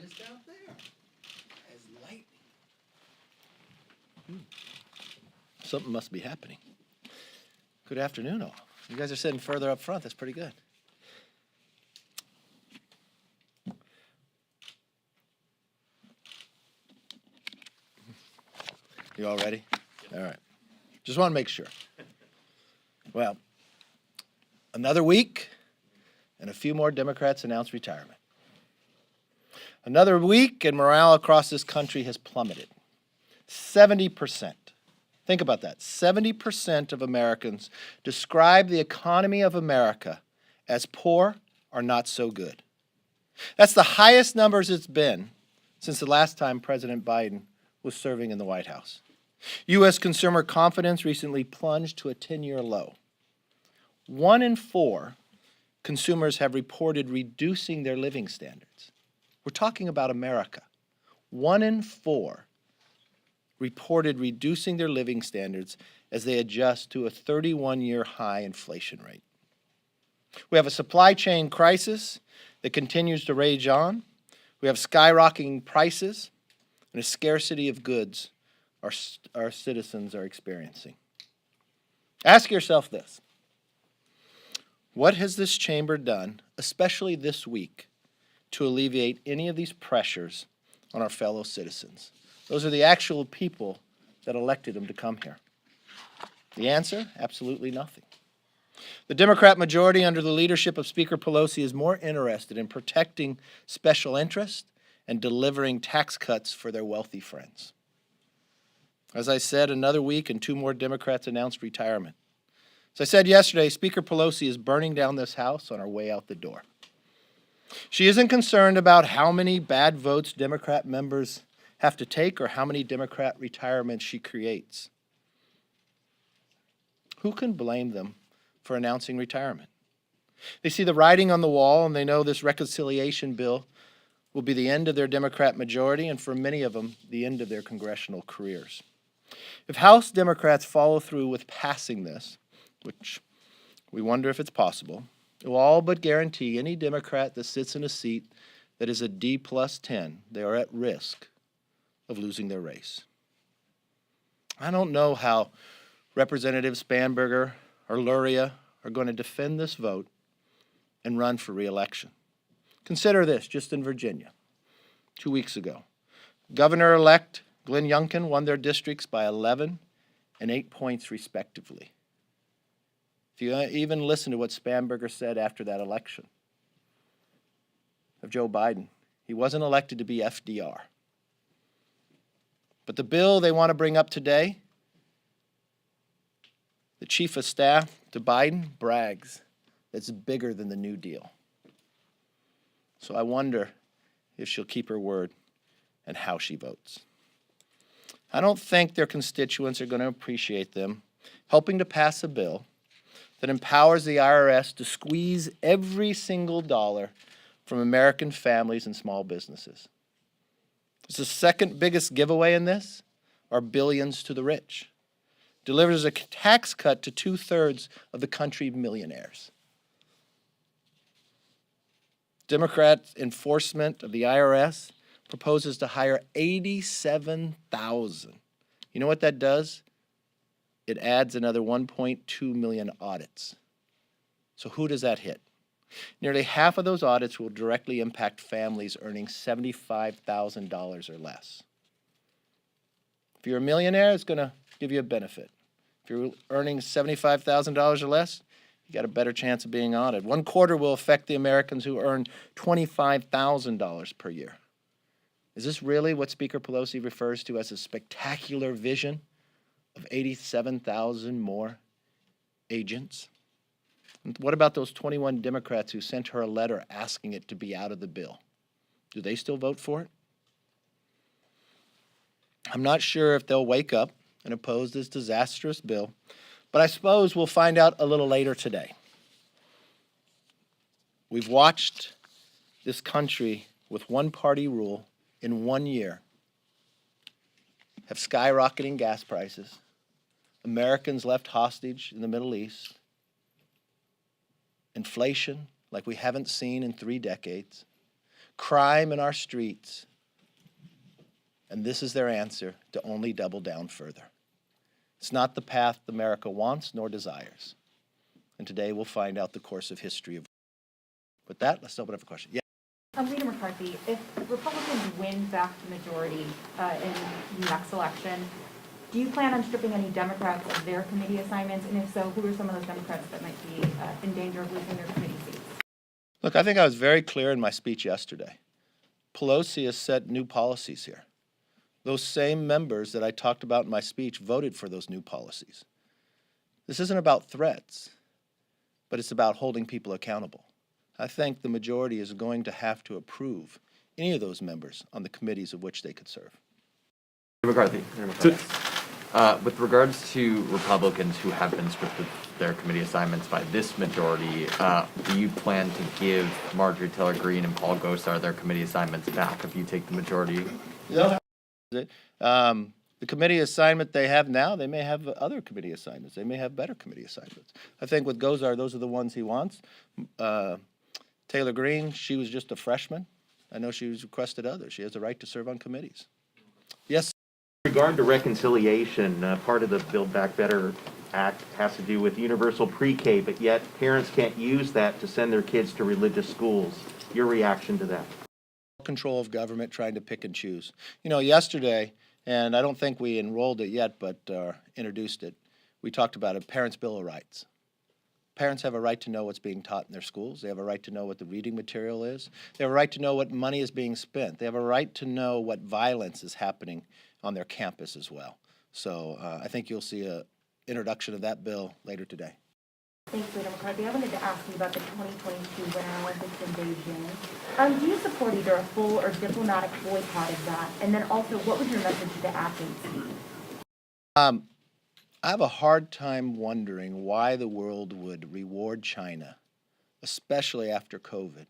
Just out there, as lightning. Something must be happening. Good afternoon, all. You guys are sitting further up front. That's pretty good. You all ready? All right. Just want to make sure. Well, another week, and a few more Democrats announced retirement. Another week, and morale across this country has plummeted. 70%. Think about that. 70% of Americans describe the economy of America as poor or not so good. That's the highest numbers it's been since the last time President Biden was serving in the White House. U.S. consumer confidence recently plunged to a 10-year low. 1 in 4 consumers have reported reducing their living standards. We're talking about America. 1 in 4 reported reducing their living standards as they adjust to a 31-year high inflation rate. We have a supply chain crisis that continues to rage on. We have skyrocketing prices and a scarcity of goods our citizens are experiencing. Ask yourself this. What has this chamber done, especially this week, to alleviate any of these pressures on our fellow citizens? Those are the actual people that elected them to come here. The answer? Absolutely nothing. The Democrat majority under the leadership of Speaker Pelosi is more interested in protecting special interests and delivering tax cuts for their wealthy friends. As I said, another week and 2 more Democrats announced retirement. As I said yesterday, Speaker Pelosi is burning down this House on our way out the door. She isn't concerned about how many bad votes Democrat members have to take or how many Democrat retirements she creates. Who can blame them for announcing retirement? They see the writing on the wall and they know this reconciliation bill will be the end of their Democrat majority and for many of them, the end of their congressional careers. If House Democrats follow through with passing this, which we wonder if it's possible, it will all but guarantee any Democrat that sits in a seat that is a D plus 10, they are at risk of losing their race. I don't know how Representatives Spanberger or Luria are going to defend this vote and run for re-election. Consider this, just in Virginia, 2 weeks ago. Governor-elect Glenn Youngkin won their districts by 11 and 8 points respectively. If you even listen to what Spanberger said after that election of Joe Biden, he wasn't elected to be FDR. But the bill they want to bring up today, the chief of staff to Biden brags it's bigger than the New Deal. So I wonder if she'll keep her word and how she votes. I don't think their constituents are going to appreciate them helping to pass a bill that empowers the IRS to squeeze every single dollar from American families and small businesses. It's the second biggest giveaway in this, are billions to the rich. Delivers a tax cut to 2/3 of the country's millionaires. Democrat enforcement of the IRS proposes to hire 87,000. You know what that does? It adds another 1.2 million audits. So who does that hit? Nearly half of those audits will directly impact families earning $75,000 or less. If you're a millionaire, it's going to give you a benefit. If you're earning $75,000 or less, you got a better chance of being audited. 1/4 will affect the Americans who earn $25,000 per year. Is this really what Speaker Pelosi refers to as a spectacular vision of 87,000 more agents? And what about those 21 Democrats who sent her a letter asking it to be out of the bill? Do they still vote for it? I'm not sure if they'll wake up and oppose this disastrous bill, but I suppose we'll find out a little later today. We've watched this country with one-party rule in 1 year have skyrocketing gas prices, Americans left hostage in the Middle East, inflation like we haven't seen in 3 decades, crime in our streets, and this is their answer to only double down further. It's not the path America wants nor desires. And today we'll find out the course of history. With that, let's open up for questions. Yeah. Leader McCarthy, if Republicans win back the majority in the next election, do you plan on stripping any Democrats of their committee assignments? And if so, who are some of those Democrats that might be in danger of losing their committee seats? Look, I think I was very clear in my speech yesterday. Pelosi has set new policies here. Those same members that I talked about in my speech voted for those new policies. This isn't about threats, but it's about holding people accountable. I think the majority is going to have to approve any of those members on the committees of which they could serve. McCarthy. With regards to Republicans who have been stripped of their committee assignments by this majority, do you plan to give Marjorie Taylor Greene and Paul Gosar their committee assignments back if you take the majority? Yeah. The committee assignment they have now, they may have other committee assignments. They may have better committee assignments. I think with Gosar, those are the ones he wants. Taylor Greene, she was just a freshman. I know she's requested others. She has a right to serve on committees. Yes. In regard to reconciliation, part of the Build Back Better Act has to do with universal pre-K, but yet parents can't use that to send their kids to religious schools. Your reaction to that? Control of government trying to pick and choose. You know, yesterday, and I don't think we enrolled it yet, but introduced it, we talked about a Parents' Bill of Rights. Parents have a right to know what's being taught in their schools. They have a right to know what the reading material is. They have a right to know what money is being spent. They have a right to know what violence is happening on their campus as well. So I think you'll see an introduction of that bill later today. Thanks, Leader McCarthy. I wanted to ask you about the 2022 Winter Olympics in Beijing. Do you support either a full or diplomatic boycott of that? And then also, what would your message to the athletes be? I have a hard time wondering why the world would reward China, especially after COVID,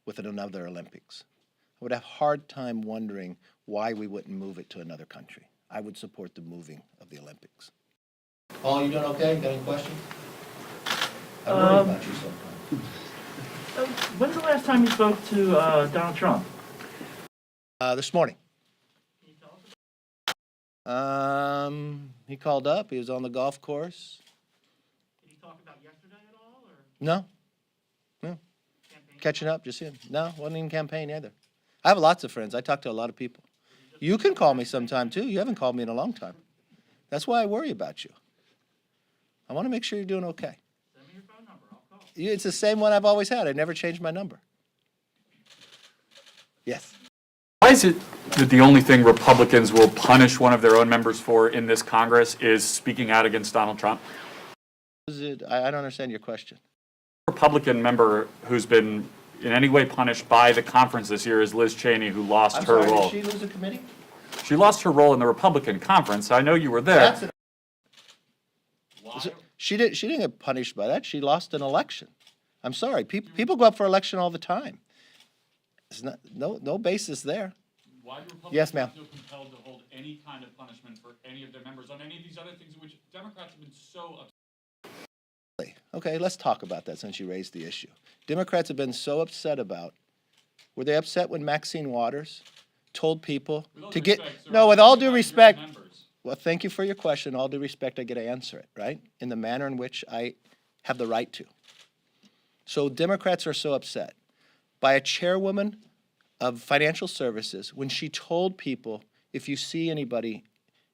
with another Olympics. I would have a hard time wondering why we wouldn't move it to another country. I would support the moving of the Olympics. Paul, you doing okay? Got any questions? I worry about you sometimes. When's the last time you spoke to Donald Trump? This morning. He called up. He was on the golf course. Did he talk about yesterday at all? Or No. campaign? Catching up, just him. No, wasn't even campaign either. I have lots of friends. I talk to a lot of people. You can call me sometime, too. You haven't called me in a long time. That's why I worry about you. I want to make sure you're doing okay. Send me your phone number. I'll call. It's the same one I've always had. I never changed my number. Yes. Why is it that the only thing Republicans will punish one of their own members for in this Congress is speaking out against Donald Trump? I don't understand your question. Republican member who's been in any way punished by the conference this year is Liz Cheney, who lost her role. Did she lose a committee? She lost her role in the Republican conference. I know you were there. She didn't get punished by that. She lost an election. I'm sorry. People go up for election all the time. It's not, no basis there. Why do Republicans Yes, ma'am. feel compelled to hold any kind of punishment for any of their members on any of these other things in which Democrats have been so upset? Okay, let's talk about that since you raised the issue. Democrats have been so upset about. Were they upset when Maxine Waters told people to get? No, with all due respect. Well, thank you for your question. All due respect, I get to answer it, right? In the manner in which I have the right to. so Democrats are so upset by a chairwoman of financial services when she told people, if you see anybody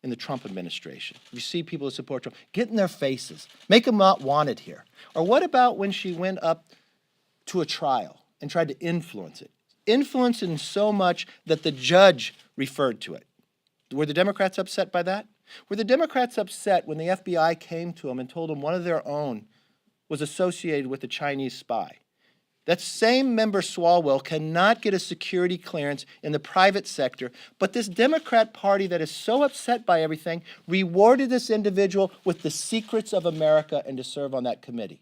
in the Trump administration, if you see people who support Trump, get in their faces, make them not wanted here. Or what about when she went up to a trial and tried to influence it? Influence in so much that the judge referred to it. Were the Democrats upset by that? Were the Democrats upset when the FBI came to them and told them one of their own was associated with a Chinese spy? That same member Swalwell cannot get a security clearance in the private sector, but this Democrat Party that is so upset by everything rewarded this individual with the secrets of America and to serve on that committee.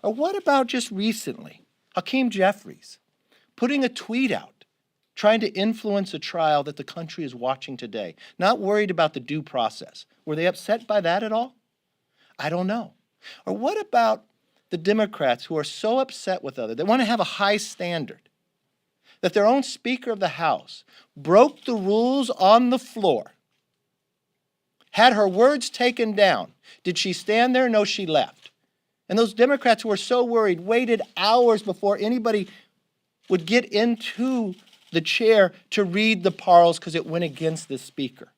Or what about just recently, Hakeem Jeffries putting a tweet out trying to influence a trial that the country is watching today, not worried about the due process? Were they upset by that at all? I don't know. Or what about the Democrats who are so upset with others, they want to have a high standard, that their own Speaker of the House broke the rules on the floor, had her words taken down. Did she stand there? No, she left. And those Democrats who were so worried waited hours before anybody would get into the chair to read the parles because it went against the Speaker.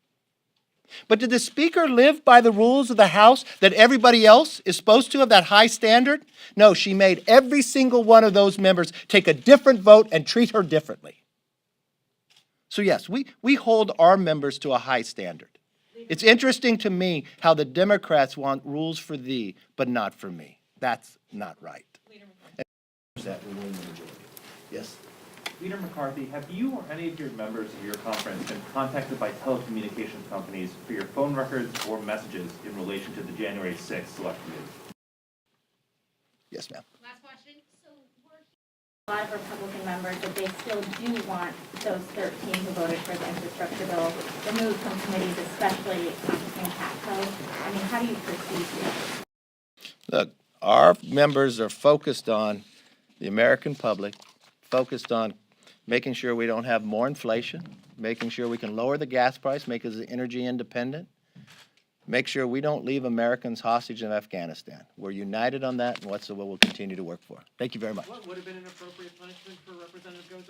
But did the Speaker live by the rules of the House that everybody else is supposed to have, that high standard? No, she made every single one of those members take a different vote and treat her differently. So yes, we hold our members to a high standard. It's interesting to me how the Democrats want rules for thee, but not for me. That's not right. That we win the majority. Yes. Leader McCarthy, have you or any of your members of your conference been contacted by telecommunications companies for your phone records or messages in relation to the January 6th select committee? Yes, ma'am. Last question. So a lot of Republican members that they still do want those 13 who voted for the infrastructure bill removed from committees, especially in CATCO. I mean, how do you proceed here? Look, our members are focused on the American public, focused on making sure we don't have more inflation, making sure we can lower the gas price, make us energy independent, make sure we don't leave Americans hostage in Afghanistan. We're united on that, and that's what we'll continue to work for. Thank you very much. What would have been an appropriate punishment for Representative Gozo?